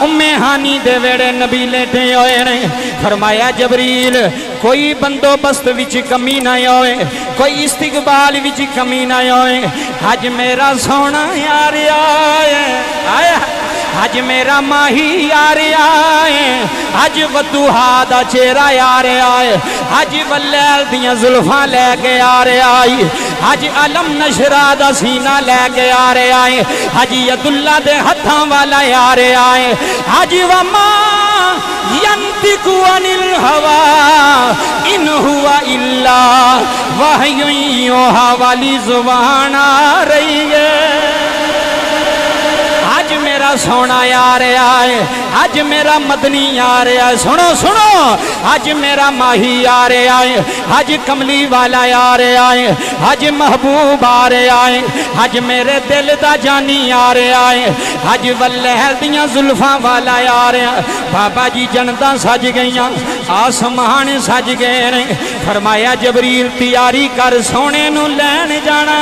ہانی دے ویڑے نبی لیٹے ہوئے نے فرمایا جبریل کوئی بندوبست وچ کمی نہ ہوئے کوئی استقبال وچ کمی نہ ہوئے اج میرا سونا یار آیا اج میرا ماہی یار آئے اج ودوہا دا چہرہ یار آئے اج واللیل دیاں زلفاں لے کے یار آئی اج علم نشرہ دا سینہ لے کے یار آئے اج ید اللہ دے ہتھاں والا یار آئے اج وما ینطق عن الہوی ان ہوا الا وحی یوحی والی زبان آ رہی ہے آج میرا سونا یار آئے آج میرا مدنی یار آئے سنو سنو آج میرا ماہی یار آئے آج کملی والا یار آئے آج محبوب آرے آئے آج میرے دل دا جانی یار آئے آج واللہل دیاں زلفاں والا یار آئے بابا جی جنتاں سج گئیاں آسمان سج گئے فرمایا جبریل تیاری کر سونے نو لین جانا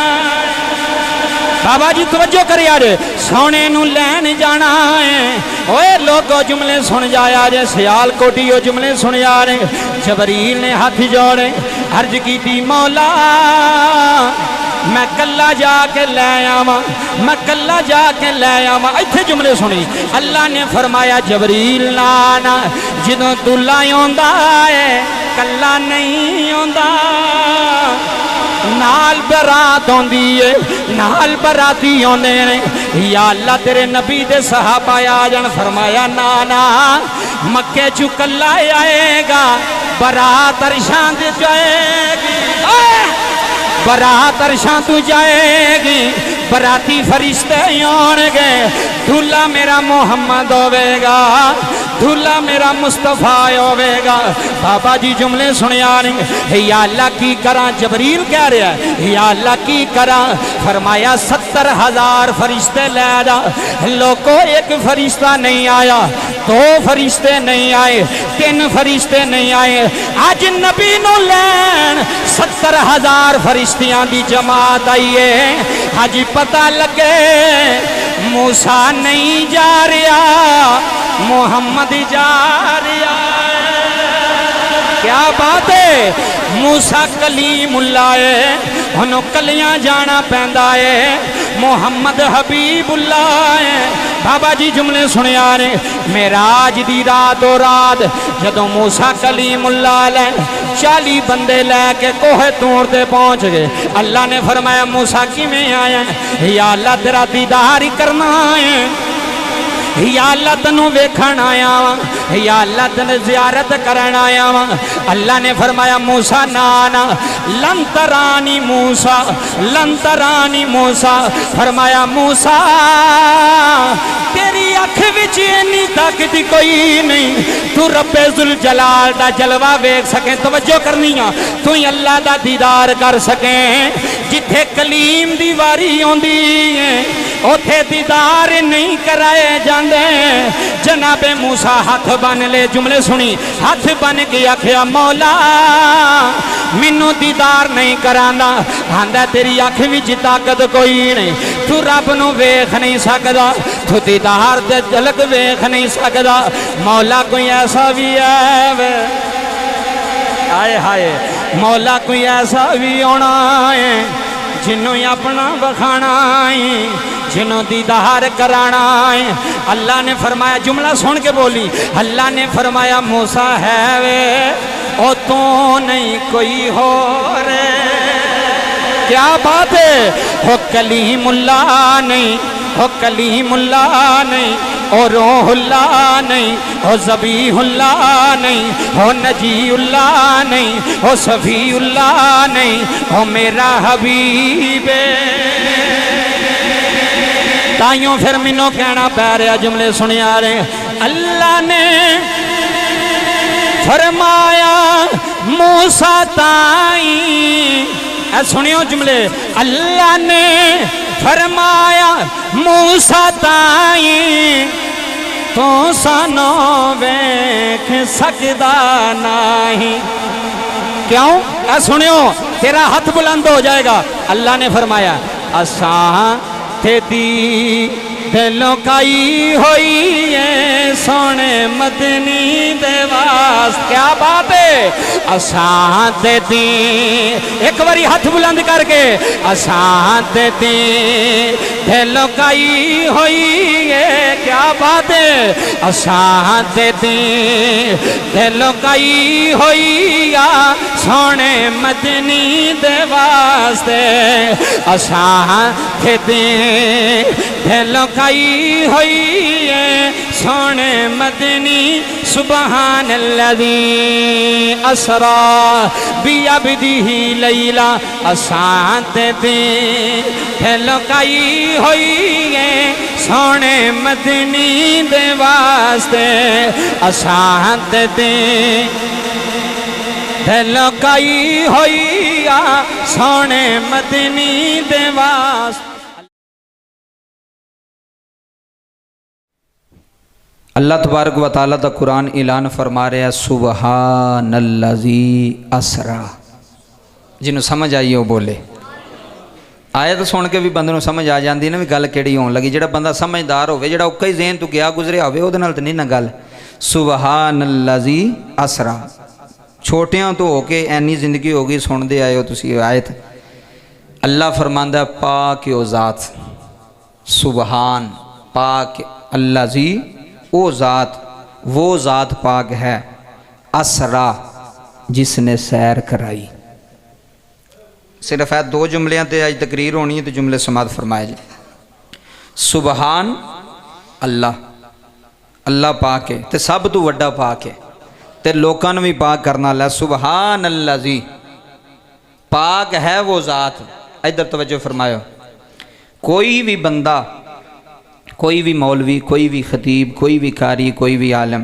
بابا جی توجہ کر یار سونے نو لین جانا ہے اوے لوگو جملے سن جایا جے سیال کوٹیو جملے سن جارے جبریل نے ہاتھ جوڑے عرض کی تھی مولا میں کلہ جا کے لے آواں میں کلہ جا کے لے آواں ایتھے جملے سنی اللہ نے فرمایا جبریل نانا جدوں دلہ یوندا ہے کلہ نہیں یوندا نال برات ہوندی ہے نال براتی ہوندے نے یا اللہ تیرے نبی دے صحابہ آ جان فرمایا نانا مکے چو کلہ آئے گا برات عرشاں دے جائے گی برات عرشاں تو جائے گی براتی فرشتے آن گے دھولا میرا محمد ہوے گا دھولا میرا مصطفیٰ ہوے گا بابا جی جملے سنیا نہیں یا اللہ کی کراں جبریل کہہ رہا ہے یا اللہ کی کراں فرمایا 70,000 فرشتے لے جا لوگوں ایک فرشتہ نہیں آیا 2 فرشتے نہیں آئے 3 فرشتے نہیں آئے آج نبی نو لین 70,000 فرشتیاں دی جماعت آئی ہے آج پتہ لگے موسیٰ نہیں جا رہا محمد جا رہا کیا بات ہے موسیٰ کلیم اللہ ہے انہوں کلیاں جانا پہندا ہے محمد حبیب اللہ ہے بابا جی جملے سنے آ رہے معراج دی رات و رات جدوں موسیٰ کلیم اللہ لے 40 بندے لے کے کوہ طور تے پہنچ گئے اللہ نے فرمایا موسیٰ کی میں آیا یا اللہ تیرا دیدار ہی کرنا ہے یا اللہ تنو ویکھن آیا یا اللہ تن زیارت کرن آیا اللہ نے فرمایا موسیٰ نانا لن ترانی موسیٰ لن ترانی موسیٰ فرمایا موسیٰ تیری اکھ وچ انی طاقت کوئی نہیں تو رب ذوالجلال دا جلوہ ویکھ سکیں توجہ کرنی تو ہی اللہ دا دیدار کر سکیں جتھے کلیم دی واری ہوندی ہے اوتھے دیدار نہیں کرائے جاندے جناب موسیٰ ہاتھ بن لے جملے سنی ہاتھ بن کے آکھیا مولا منو دیدار نہیں کرانا آندا تیری آنکھ وچ طاقت کوئی نہیں تو رب نو ویکھ نہیں سکدا تو دیدار تے جھلک ویکھ نہیں سکدا مولا کوئی ایسا بھی ہے آئے ہائے مولا کوئی ایسا بھی ہونا ہے جنوں اپنا بخانا ہے جنوں دیدار کرانا ہے اللہ نے فرمایا جملہ سن کے بولی اللہ نے فرمایا موسیٰ ہے وے او تو نہیں کوئی ہو رے کیا بات ہے ہو کلیم اللہ نہیں ہو کلیم اللہ نہیں او روح اللہ نہیں ہو ذبیح اللہ نہیں ہو نجی اللہ نہیں ہو صفی اللہ نہیں ہو میرا حبیب تائیوں پھر منو کہنا پہ رہا جملے سنے آ رہے اللہ نے فرمایا موسیٰ تائیں اے سنیو جملے اللہ نے فرمایا موسیٰ تائیں تو سانو ویکھ سکدا نہیں کیوں اے سنیو تیرا ہاتھ بلند ہو جائے گا اللہ نے فرمایا اساں تے دی دلوں کائی ہوئی ہے مدنی دے واسطے کیا بات ہے اساں تے دین ایک باری ہاتھ بلند کر کے اساں تے دین تے لوکائی ہوئی ہے کیا بات ہے اساں تے دین تے لوکائی ہوئی آ سونے مدنی دے واسطے اساں تے دین تے لوکائی ہوئی ہے سونے مدنی سبحان الذی اسرا بعبدہ لیلا اساں تے دین تے لوکائی ہوئی ہے سونے مدنی دے واسطے اساں تے دین تے لوکائی ہوئی آ سونے مدنی دے واسطے اللہ تبارک و تعالیٰ دا قرآن اعلان فرما رہا ہے سبحان الذی اسرا جنہوں سمجھ آئی وہ بولے آیت سن کے بھی بندے نوں سمجھ آ جاندی ہے نا بھی گل کیڑی ہون لگی جڑا بندہ سمجھدار ہوئے جڑا اوکا ہی ذہن تو گیا گزریا ہوئے وہ دنال تو نہیں نا گل سبحان الذی اسرا چھوٹیاں تو ہو کے اینی زندگی ہوگی سن دے آئے ہو تسی آیت اللہ فرماندہ پاک او ذات سبحان پاک الذی وہ ذات پاک ہے اسرا جس نے سیر کرائی صرف ہے دو جملیاں تے آج تقریر ہونی ہے تو جملے سماعت فرمائے جائے سبحان اللہ پاک ہے تے سب تو وڈا پاک ہے تے لوکاں نوں بھی پاک کرنا اللہ سبحان الذی پاک ہے وہ ذات ادھر توجہ فرمائے کوئی بھی بندہ کوئی بھی مولوی کوئی بھی خطیب کوئی بھی قاری کوئی بھی عالم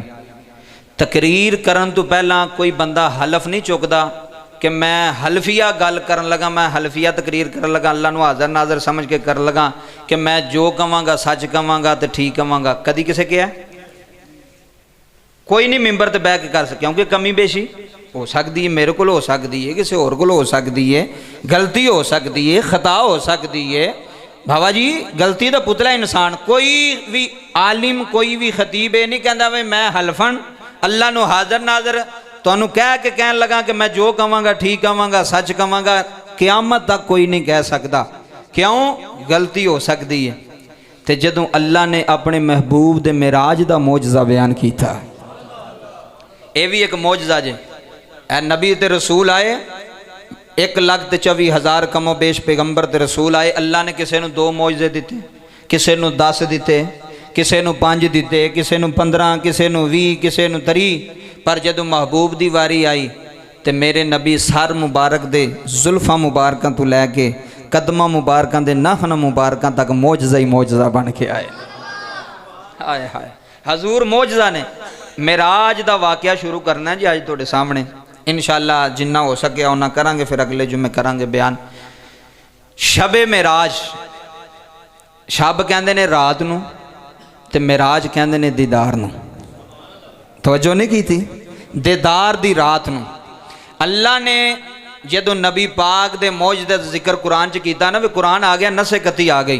تقریر کرن تو پہلا کوئی بندہ حلف نہیں چکدا کہ میں حلفیہ گل کرن لگا میں حلفیہ تقریر کرن لگا اللہ نو حاضر ناظر سمجھ کے کر لگا کہ میں جو کہاں گا سچ کہاں گا تو ٹھیک کہاں گا کدی کسے کیا ہے کوئی نہیں ممبر تے بیٹھ کے کر سکے کیونکہ کمی بیشی ہو سکتی ہے میرے کو ہو سکتی ہے کسی اور کو ہو سکتی ہے غلطی ہو سکتی ہے خطا ہو سکتی ہے بھاوا جی غلطی دا پتلا انسان کوئی بھی عالم کوئی بھی خطیب ہے نہیں کہندا میں حلفن اللہ نو حاضر ناظر تو انہوں کہہ کے کہن لگا کہ میں جو کہاں گا ٹھیک کہاں گا سچ کہاں گا قیامت تک کوئی نہیں کہہ سکتا کیوں غلطی ہو سکتی ہے تے جدوں اللہ نے اپنے محبوب دے معراج دا معجزہ بیان کیتا اے بھی ایک معجزہ جے اے نبی تے رسول آئے 1,24,000 کم و بیش پیغمبر تے رسول آئے اللہ نے کسے نو 2 معجزے دیتے کسے نو 10 دیتے کسے نو 5 دیتے کسے نو 15 کسے نو 20 کسے نو 30 پر جدو محبوب دی واری آئی تے میرے نبی سر مبارک دے زلفاں مبارکاں تو لے کے قدمہ مبارکاں دے ناخن مبارکاں تک معجزہ ہی معجزہ بن کے آئے آئے ہائے حضور معجزہ نے معراج دا واقعہ شروع کرنا ہے جی آج توڑے سامنے انشاءاللہ جنہ ہو سکے اونا کرانگے پھر اگلے جمعے کرانگے بیان شب معراج شب کہندے نے رات نو تے معراج کہندے نے دیدار نو توجہ نہیں کی تھی دیدار دی رات نو اللہ نے جدو نبی پاک دے معجزے ذکر قرآن چ کیتا نا وہ قرآن آ گیا نس کتی آ گئی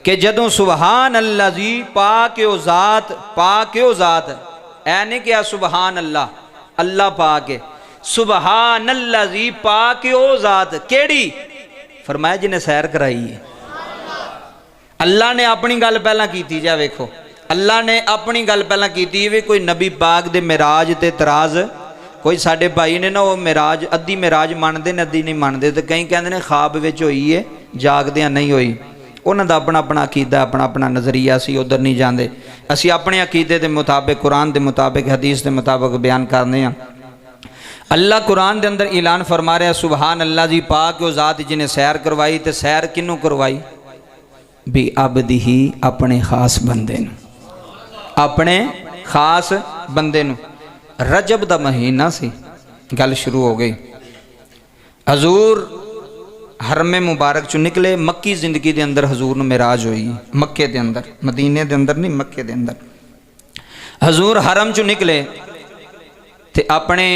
کہ جدو سبحان الذی پاک او ذات اے نہیں کیا سبحان اللہ پاک ہے سبحان الذی پاک او ذات کیڑی فرمایا جنہیں سیر کرائی ہے اللہ نے اپنی گل پہلا کیتی جا ویکھو اللہ نے اپنی گل پہلا کیتی ہے کوئی نبی پاک دے معراج تے تراز کوئی ساڑھے بھائی نے نا وہ معراج ادھی معراج ماندے نے ادھی نہیں ماندے تو کہیں کہندے نے خواب وچ ہوئی ہے جاگ دیاں نہیں ہوئی انہاں دا اپنا اپنا عقیدہ اپنا اپنا نظریہ اسی ادھر نہیں جاندے اسی اپنے عقیدے دے مطابق قرآن دے مطابق حدیث دے مطابق بیان کرنے ہیں اللہ قرآن دے اندر اعلان فرما رہا ہے سبحان اللہ جی پاک و ذات جنہیں سیر کروائی تے سیر کنوں کروائی بھی عبدہی اپنے خاص بندے نو اپنے خاص بندے نو رجب دا مہینہ سی گل شروع ہو گئی حضور حرم مبارک چو نکلے مکی زندگی دے اندر حضور نو معراج ہوئی مکے دے اندر مدینے دے اندر نہیں مکے دے اندر حضور حرم چو نکلے تے اپنے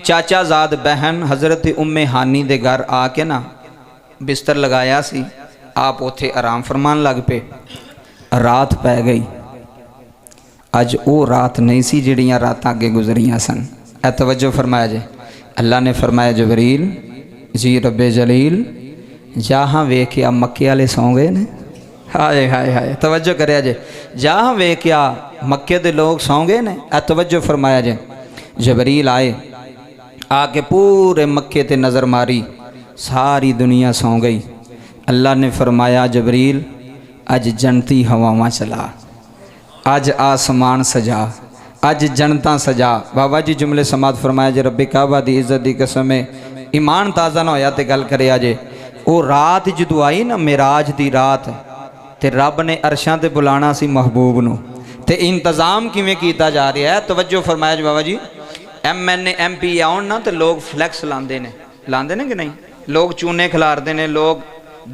چاچا زاد بہن حضرت ام ہانی دے گھر آ کے نا بستر لگایا سی آپ اوتھے آرام فرمان لگ پہ رات پہ گئی اج وہ رات نہیں سی جڑیاں راتاں اگے گزریاں سن۔ اے توجہ فرمایا جے، اللہ نے فرمایا جبریل جی رب جلیل جہاں ویکھیا مکے والے سو گئے نے، ہائے ہائے ہائے توجہ کریا جے، جہاں ویکھیا مکے دے لوگ سو گئے نے۔ اے توجہ فرمایا جے، جبریل آئے آ کے پورے مکے تے نظر ماری، ساری دنیا سو گئی۔ اللہ نے فرمایا جبریل اج جنتی ہواواں چلا، اج آسمان سجا، اج جنتاں سجا۔ بابا جی جملے سماعت فرمایا جے، رب کعبہ دی عزت دی قسم ہے ایمان تازہ نہ ہویا تے گل کریا جے، او رات جدو آئی نا معراج دی رات تے رب نے عرشاں تے بلانا سی محبوب نو، تے انتظام کیویں کیتا جا رہا ہے۔ توجہ فرمایا جے بابا جی، M N A M P آن نا تے لوگ فلیکس لاندے نے کہ نہیں، لوگ چونے کھلار دے نے، لوگ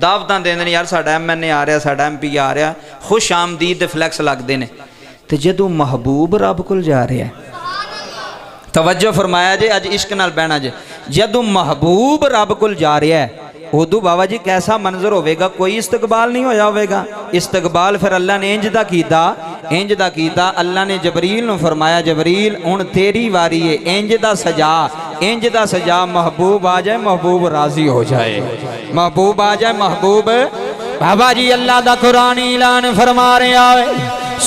دعوتاں دے نے، یار ساڈا ایم این اے آ رہا، ساڈا ایم پی آ رہا، خوش آمدید دے فلیکس لگ دے نے۔ تے جدو محبوب رب کل جا رہا ہے، توجہ فرمایا جے، اج عشق نال بہنا جے، جدو محبوب رب کل جا رہا ہے ادو بابا جی کیسا منظر ہوئے گا، کوئی استقبال نہیں ہویا ہوئے گا۔ استقبال پھر اللہ نے انج دا کیتا، اللہ نے جبریل نو فرمایا جبریل ہن تیری واری ہے، انج دا سجا، محبوب آ جائے، محبوب راضی ہو جائے، محبوب آ جائے، محبوب۔ بابا جی اللہ دا قرآن اعلان فرما رہا ہے،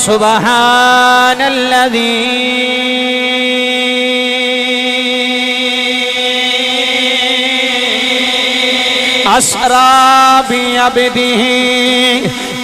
سبحان الذی اسرا بعبدہ،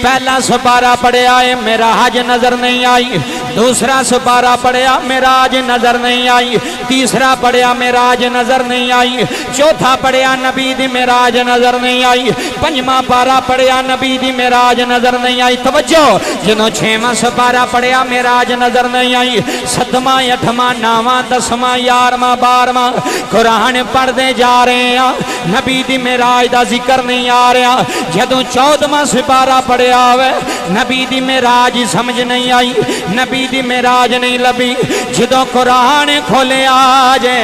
پہلا سپارہ پڑھیا ہے معراج نظر نہیں آئی، دوسرا سپارہ پڑھیا معراج نظر نہیں آئی، تیسرا پڑھیا معراج نظر نہیں آئی، چوتھا پڑھیا نبی دی معراج نظر نہیں آئی، پنجواں پارہ پڑھیا نبی دی معراج نظر نہیں آئی۔ توجہ، جنہوں چھواں سپارہ پڑھیا معراج نظر نہیں آئی، ستواں اٹھواں نواں دسواں یارواں بارواں قرآن پڑھ دے جا رہے ہیں، نبی دی معراج دا ذکر نہیں آ رہا۔ جدوں 14واں سپارہ پڑھیا ہوئے نبی دی معراج سمجھ نہیں آئی، نبی دی معراج نہیں لبی۔ جدوں قرآن کھولے آجے،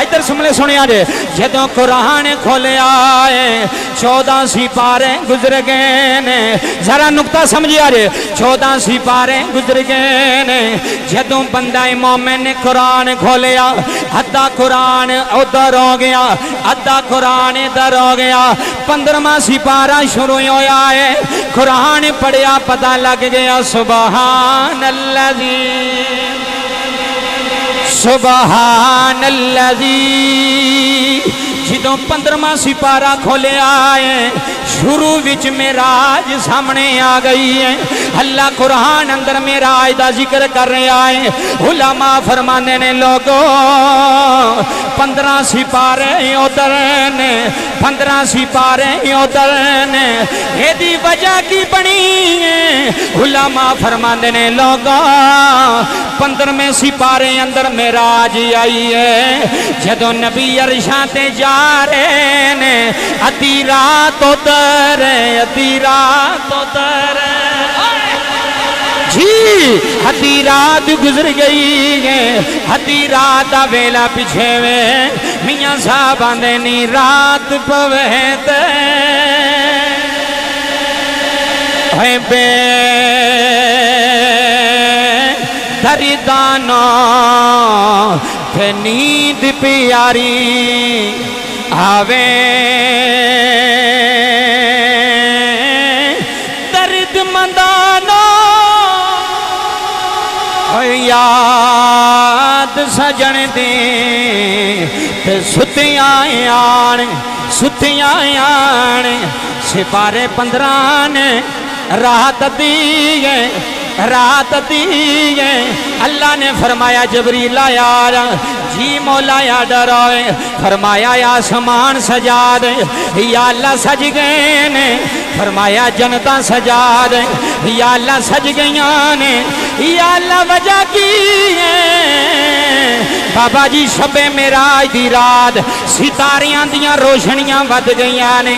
ادھر سنیا جے، جدوں قرآن کھولے آئے 14 سپارے گزر گئے نے، ذرا نقطہ سمجھیا جے، 14 سپارے گزر گئے نے۔ جدوں بندہ مومن نے قرآن کھولیا، ادھا قرآن ادھر ہو گیا، ادھا قرآن ادھر ہو گیا، 15واں سپارہ شروع ہویا ہے، قرآن پڑھیا پتہ لگ گیا سبحان الذی، سبحان الذی۔ جدوں 15واں سپارہ کھولے آئے، شروع وچ معراج سامنے آ گئی ہے، اللہ قرآن اندر معراج دا ذکر کر رہا ہے۔ علماء فرمانے نے لوگوں 15 سپارے ادھر نے، 15 سپارے ادھر نے، یہ دی وجہ کی بنی ہے؟ علماء فرمانے نے لوگوں 15ویں سپارے اندر معراج آئی ہے، جدوں نبی عرشاں تے جا رہے نے، ادھی رات ادھر، ادھی رات ادھر، جی ادھی رات گزر گئی ہے، ادھی رات دا ویلا پیچھے وے، میاں صاحب آندے نی رات پوے تے اے بے دردانو تے نیند پیاری آوے، درد مندانو یاد سجن دی تے ستیاں آن، سپارے 15 نے رات دیئے، رات دیئے۔ اللہ نے فرمایا جبریل آیا، جی مولا یا ڈروئے، فرمایا یا آسمان سجا دے، یا اللہ سج گئے نے، فرمایا جنتاں سجا دے، یا اللہ سج گئیاں نے، یا اللہ وجہ کی ہے بابا جی شب معراج دی رات، ستاریاں دیاں روشنیاں ود گئیاں نے،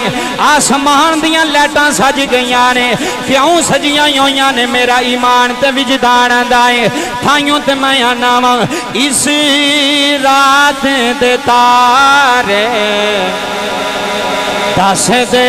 آسمان دیاں لائٹاں سج گئیاں نے، کیوں سجیاں ہویاں نے؟ میرا ایمان تے وجدان دائیں تھائیوں تے میں آناواں، اس رات دے تارے دس دے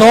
2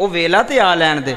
ਉਹ ਵੇਲਾ ਤੇ ਆ ਲੈਣ ਦੇ।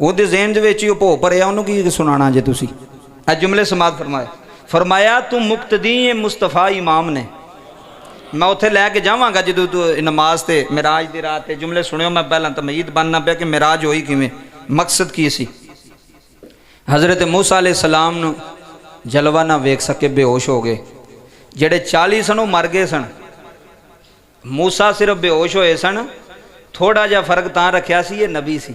ਉਹਦੇ ਜ਼ਹਿਨ ਦੇ ਵਿੱਚ ਹੀ ਉਹ ਭੋ ਭਰਿਆ, ਉਹਨੂੰ ਕੀ ਸੁਣਾਣਾ ਜੇ ਤੁਸੀਂ? ਇਹ ਜੁਮਲੇ ਸਮਾਤ ਫਰਮਾਇਆ ਤੂੰ ਮੁਕਤਦੀ ਹੈ, ਮੁਸਤਫਾ ਇਮਾਮ ਨੇ। ਮੈਂ ਉੱਥੇ ਲੈ ਕੇ ਜਾਵਾਂਗਾ ਜਦੋਂ ਤੂੰ ਨਮਾਜ਼ ਤੇ ਮਿਰਾਜ ਦੀ ਰਾਤ ਤੇ। ਜੁਮਲੇ ਸੁਣਿਓ, ਮੈਂ ਪਹਿਲਾਂ ਤਮਹੀਦ ਬਣਨਾ ਪਿਆ ਕਿ ਮਿਰਾਜ ਹੋਈ ਕਿਵੇਂ, ਮਕਸਦ ਕੀ ਸੀ। ਹਜ਼ਰਤ ਮੂਸਾ ਅਲੈਹਿ ਸਲਾਮ ਨੂੰ ਜਲਵਾ ਨਾ ਵੇਖ ਸਕੇ, ਬੇਹੋਸ਼ ਹੋ ਗਏ। ਜਿਹੜੇ 40 ਸਨ ਉਹ ਮਰ ਗਏ ਸਨ, ਮੂਸਾ ਸਿਰਫ ਬੇਹੋਸ਼ ਹੋਏ ਸਨ। ਥੋੜਾ ਜਿਹਾ ਫਰਕ ਤਾਂ ਰੱਖਿਆ ਸੀ, ਇਹ ਨਬੀ ਸੀ।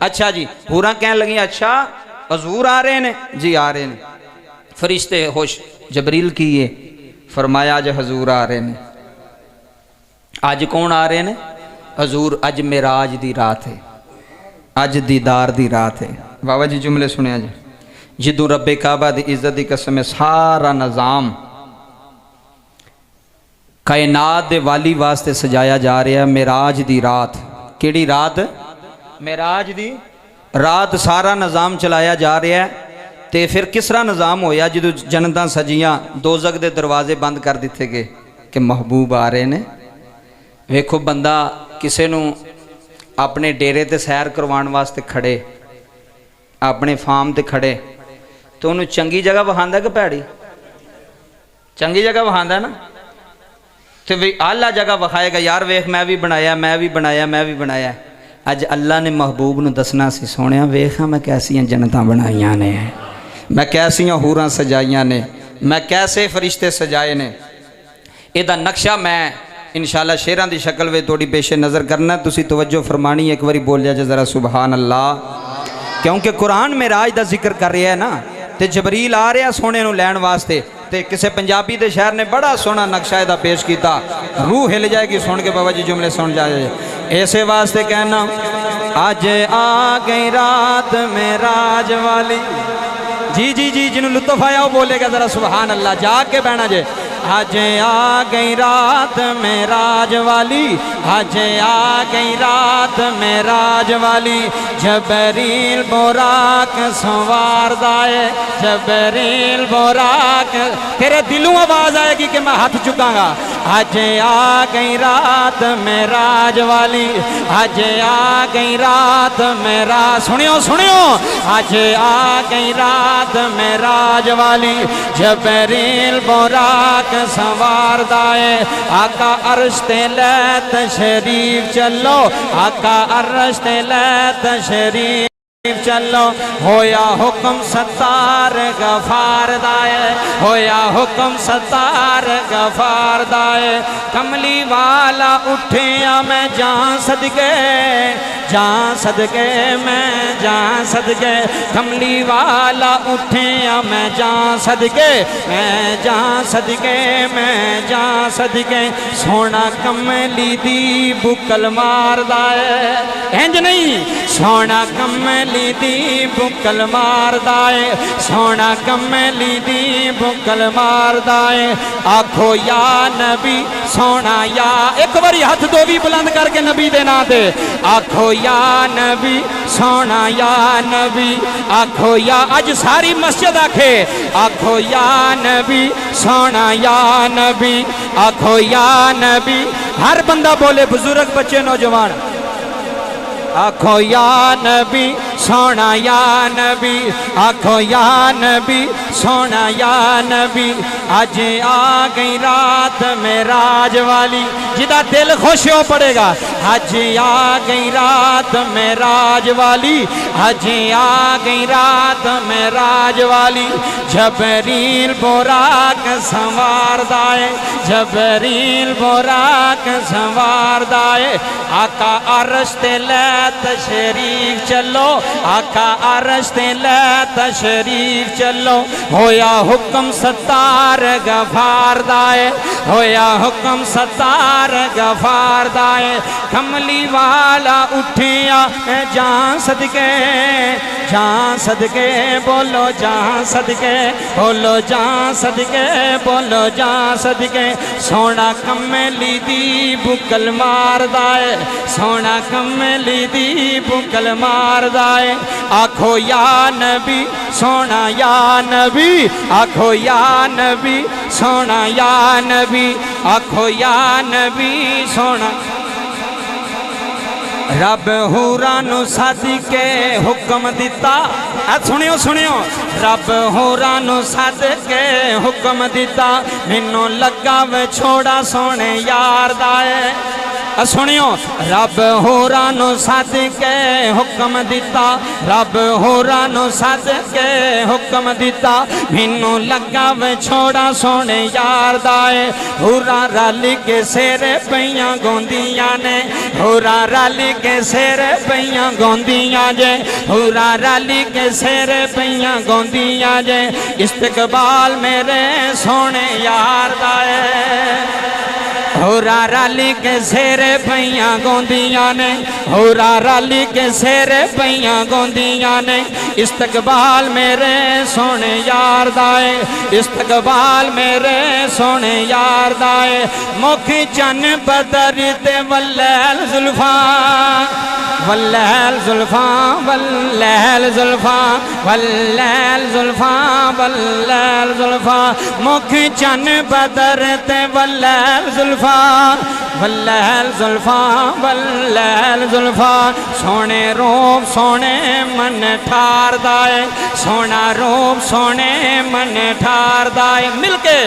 اچھا جی حوراں کہنے لگی اچھا حضور آ رہے ہیں؟ جی آ رہے ہیں۔ فرشتے ہوش جبریل کیے، فرمایا اج حضور آ رہے ہیں۔ اج کون آ رہے ہیں؟ حضور اج معراج دی رات ہے، اج دیدار دی رات ہے۔ بابا جی جملے سنیا جی، جدوں رب کعبہ دی عزت دی قسم سارا نظام کائنات دے والی واسطے سجایا جا رہا ہے۔ معراج دی رات، کیڑی رات؟ معراج دی رات سارا نظام چلایا جا رہا ہے۔ تے پھر کس طرح نظام ہویا جدوں جنتاں سجیاں دوزخ دے دروازے بند کر دیتے گئے کہ محبوب آ رہے نے۔ ویکھو بندہ کسے نو اپنے ڈیرے تے سیر کروان واسطے کھڑے، اپنے فارم تے کھڑے تو انہوں چنگی جگہ وہاندہ کہ پیڑی؟ چنگی جگہ وہاندہ نا، تو اللہ جگہ وکھائے گا یار ویخ میں بھی بنایا میں بھی بنایا میں بھی بنایا۔ اج اللہ نے محبوب نو دسنا سی سونیا ویخا میں کیسیاں جنتاں بنائیاں نے، میں کیسیاں حوراں سجائیاں نے، میں کیسے فرشتے سجائے نے۔ ایدہ نقشہ میں انشاءاللہ شیران دی شکل وے توڑی پیش نظر کرنا، تسی توجہ فرمانی ایک واری بول جا ذرا سبحان اللہ، کیونکہ قرآن معراج دا ذکر کر رہا ہے نا، تے جبریل آ رہا سونے نو لین واسطے، تے کسے پنجابی دے شہر نے بڑا سونا نقشہ دا پیش کیتا، روح ہل جائے گی سن کے بابا جی جملے سن جائے۔ ایسے واسطے کہنا آج آ گئی رات معراج والی، جی جی جی جنہوں لطف آیا وہ بولے گا ذرا سبحان اللہ، جا کے بہنا جے۔ آج آ گئی رات معراج والی، آج آ گئی رات معراج والی، جبریل براق سوار دائے، جبریل براق، تیرے دلوں آواز آئے گی کہ میں ہاتھ چکاں گا۔ آج آ گئی رات معراج والی، آج آ گئی رات معراج، سنیو سنیو، آج آ گئی رات معراج والی، جبریل براق سوار دائے، آقا عرش تے لے تشریف چلو، آقا عرش تے لے تشریف چلو، ہویا حکم ستار غفار دائے، ہویا حکم ستار غفار دائے، کملی والا اٹھیا میں جان صدقے، جان صدقے میں جان صدقے، کملی والا اٹھیا میں جان صدقے، میں جان صدقے میں جان صدقے، سونا کملی دی بکل مار دائے، انج نہیں، سونا کملی دی بکل مار دائے، سونا کملی دی بکل مار دائے، آکھو یا نبی سونا یا، ایک باری ہاتھ دو بھی بلند کر کے نبی دے نا دے، آکھو یا نبی سونا یا نبی، آکھو یا، اج ساری مسجد آکھے آکھو یا نبی سونا یا نبی، آکھو یا نبی، ہر بندہ بولے بزرگ بچے نوجوان، آکھو یا نبی سونا یا نبی، آکھو یا نبی سونا یا نبی، آج آ گئی رات معراج والی، جدا دل خوش ہو پڑے گا، آج آ گئی رات معراج والی، آج آ گئی رات معراج والی، جبریل براق سوار دائے، جبریل براق سوار دائے، آقا عرش تے لے تشریف چلو، آقا عرش تے لے تشریف چلو، ہویا حکم ستار غفار دائے، ہویا حکم ستار غفار دائے، کملی والا اٹھیا جان صدقے، جان صدقے بولو جان صدقے، بولو جان صدقے، بولو جان صدقے، سونا کملی دی بکل مار دائے، سونا کملی دی بکل مار دائے، آکھو یا نبی سونا یا نبی، آکھو یا نبی سونا یا نبی، آکھو یا نبی سونا، رب حورانو صدقے حکم دیتا، سنیو سنیو، رب حورانو صدقے حکم دیتا، مینوں لگا وے چھوڑا سونے یار دائے، سنیو رب ہوراں نو سد کے حکم دیتا رب ہوراں نو سد کے حکم دیتا مینوں لگا وے چھوڑا سونے یار دائے ہورا رل کے سیر پیاں گوندیاں نے ہورا رل کے سیر پیاں گوندیاں جے ہورا رل کے سیر پیاں گوندیاں جے استقبال میرے سونے یار دائے ہورا رالی کے سیر پیاں گوندیاں نے ہورا رالی کے سیر پیاں گوندیاں نے استقبال میرے سونے یار دائے استقبال میرے سونے یار دائے مکھ چن بدر تے واللیل زلفاں واللیل زلفاں واللیل زلفاں واللیل زلفاں واللیل زلفاں مکھ چن بدر تے واللیل زلفاں واللیل زلفاں واللیل زلفاں سونے روپ سونے من ٹھار دائے سونا روپ سونے من ٹھار دائے مل کے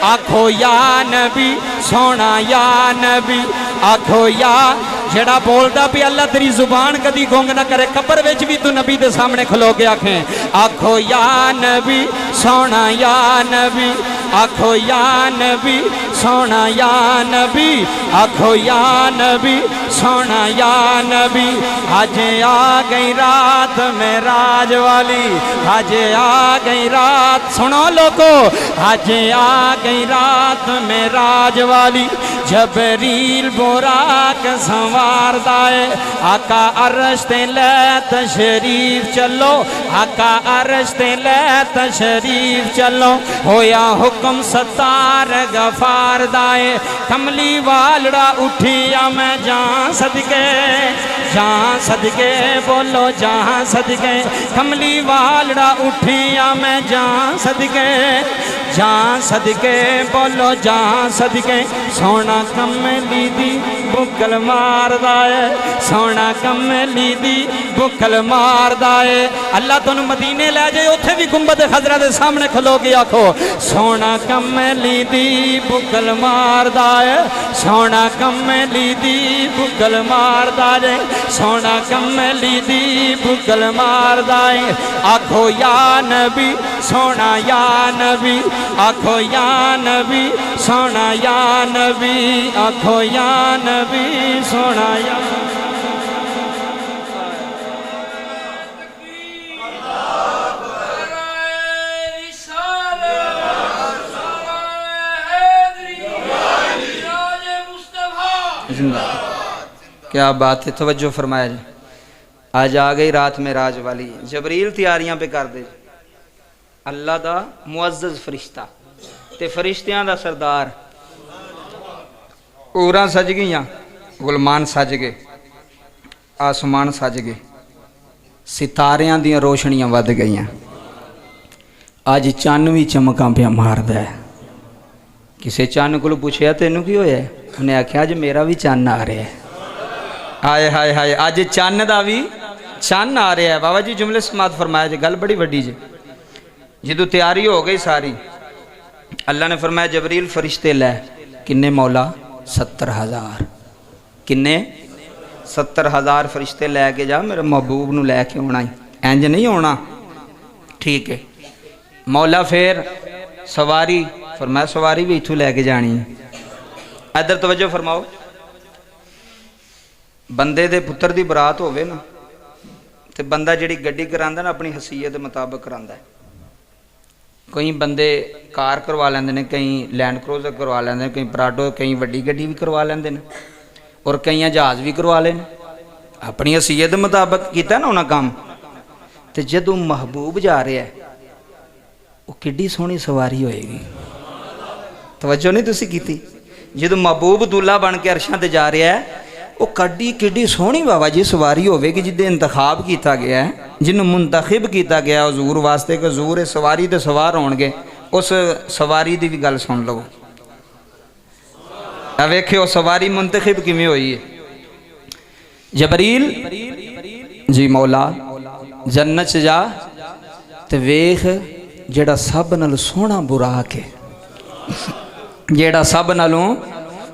آکھو یا نبی سونا یا نبی آکھو یا جڑا بولدا پی اللہ تیری زبان کدی گونگ نہ کرے قبر وچ بھی تو نبی دے سامنے کھلو کے آکھیں آکھو یا نبی سونا یا نبی آکھو یا نبی سونا یا نبی آکھو یا نبی سونا یا نبی آج آ گئی رات معراج والی آج آ گئی رات سنو لوگو آج آ گئی رات معراج والی جبریل براق سنوار دائے آقا عرش تے لے تشریف چلو آقا عرش تے لے تشریف چلو ہویا حکم ستار غفار دائے کملی والڑا اٹھیا میں جان صدقے بولو جان صدقے کملی والڑا اٹھیا میں جان صدقے بولو جان صدقے سونا کملی دی بکل مار دائے سونا کملی دی بکل مار دائے اللہ تو مدینے لے جائے اتھے بھی گنبد خضرہ دے سامنے کھلو گی آکھو سونا کملی دی بکل مار دائے سونا کملی دی بکل مار دائے سونا کملی دی بکل مار دائے آکھو یا نبی سونا یا نبی آکھو یا نبی سونا یا نبی آکھو یا نبی سونا یا کیا بات ہے توجہ فرمایا جی آج آ گئی رات معراج والی جبریل تیاریاں پہ کر دے اللہ دا معزز فرشتہ تے فرشتیاں دا سردار اوراں سج گئیاں غلمان سج گئے آسمان سج گئے ستاریاں دیاں روشنیاں ود گئیاں آج چان بھی چمکاں پہ مار دے کسے چان کو پوچھیا تینوں کی ہویا ہے انہیں آکھیا آج میرا بھی چان آ رہا ہے آئے ہائے ہائے آج چان دا بھی چان آ رہا ہے بابا جی جملے سماعت فرمایا جی گل بڑی وڈی جی جدو تیاری ہو گئی ساری اللہ نے فرمایا جبریل فرشتے لے کنے مولا 70,000 کنے 70,000 فرشتے لے کے جا میرے محبوب نو لے کے ہونا اینج نہیں ہونا ٹھیک ہے مولا پھر سواری فرمایا سواری بھی اتھو لے کے جانی ادھر توجہ فرماؤ بندے دے پتر دی برات ہوئے نا تے بندہ جڑی گڈی کراندہ نا اپنی حسیت مطابق کراندہ ہے کئی بندے کار کروا لیندے نے کئی لینڈ کروزر کروا لیندے نے کئی پراڈو کئی وڈی گڈی بھی کروا لیندے نے اور کئی جہاز بھی کروا لینے اپنی حسیت مطابق کیتا نا انہاں کام تے جدوں محبوب جا رہے ہیں وہ کڈی سونی سواری ہوئے گی توجہ نہیں تسی کیتی جدوں محبوب دولہ بن کے عرشاں تے جا رہا ہے وہ کڈی سونی بابا جی سواری ہوئے گی جدے انتخاب کیتا گیا ہے جنہوں منتخب کیتا گیا ہے حضور واسطے کہ حضور سواری تے سوار ہونگے اس سواری دی بھی گل سن لو اب ویکھے وہ سواری منتخب کیویں ہوئی ہے جبریل جی مولا جنت سے جا تے ویکھ جیڑا سب نال سونا براق ہے جیڑا سب نالوں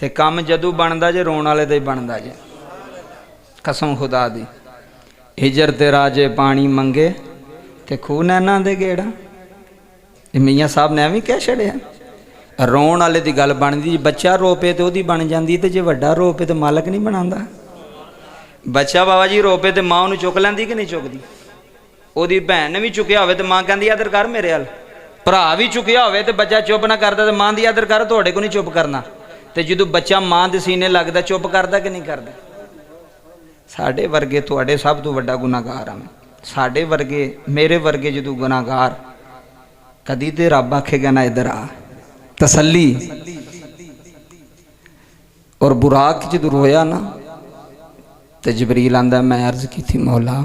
ਤੇ ਕੰਮ ਜਦੋਂ ਬਣਦਾ ਜੇ ਰੋਣ ਵਾਲੇ ਦਾ ਹੀ ਬਣਦਾ ਜੇ। ਕਸਮ ਖੁਦਾ ਦੀ। ਹਿਜਰ ਤੇ ਰਾਜੇ ਪਾਣੀ ਮੰਗੇ ਤੇ ਖੂਹ ਨੈਨਾਂ ਦੇ ਗੇੜਾ। ਇਹ ਮੀਆਂ ਸਾਹਿਬ ਨੇ ਐਵੇਂ ਕਹਿ ਛੜਿਆ। ਰੋਣ ਵਾਲੇ ਦੀ ਗੱਲ ਬਣਦੀ, ਬੱਚਾ ਰੋ ਪਏ ਤੇ ਉਹਦੀ ਬਣ ਜਾਂਦੀ, ਤੇ ਜੇ ਵੱਡਾ ਰੋ ਪਏ ਤੇ ਮਾਲਕ ਨਹੀਂ ਬਣਾਉਂਦਾ। ਬੱਚਾ ਬਾਬਾ ਜੀ ਰੋ ਪਏ ਤੇ ਮਾਂ ਉਹਨੂੰ ਚੁੱਕ ਲੈਂਦੀ ਕਿ ਨਹੀਂ ਚੁੱਕਦੀ? ਉਹਦੀ ਭੈਣ ਨੇ ਵੀ ਚੁੱਕਿਆ ਹੋਵੇ ਤੇ ਮਾਂ ਕਹਿੰਦੀ ਆਦਰ ਕਰ ਮੇਰੇ ਵੱਲ। ਭਰਾ ਵੀ ਚੁੱਕਿਆ ਹੋਵੇ ਤੇ ਬੱਚਾ ਚੁੱਪ ਨਾ ਕਰਦਾ ਤੇ ਮਾਂ ਦੀ ਆਦਰ ਕਰ, ਤੁਹਾਡੇ ਕੋ ਨਹੀਂ ਚੁੱਪ ਕਰਨਾ। ਤੇ ਜਦੋਂ ਬੱਚਾ ਮਾਂ ਦੇ ਸੀਨੇ ਲੱਗਦਾ ਚੁੱਪ ਕਰਦਾ ਕਿ ਨਹੀਂ ਕਰਦਾ? ਸਾਡੇ ਵਰਗੇ ਤੁਹਾਡੇ ਸਭ ਤੋਂ ਵੱਡਾ ਗੁਨਾਹਗਾਰ ਹਾਂ ਮੈਂ। ਸਾਡੇ ਵਰਗੇ ਮੇਰੇ ਵਰਗੇ ਜਦੋਂ ਗੁਨਾਹਗਾਰ, ਕਦੀ ਤੇ ਰੱਬ ਆਖੇਗਾ ਨਾ ਇਧਰ ਆ, ਤਸੱਲੀ। ਔਰ ਬੁਰਾਕ ਜਦੋਂ ਰੋਇਆ ਨਾ ਤੇ ਜਬਰੀਲ ਆਂਦਾ ਮੈਂ ਅਰਜ਼ ਕੀਤੀ ਮੌਲਾ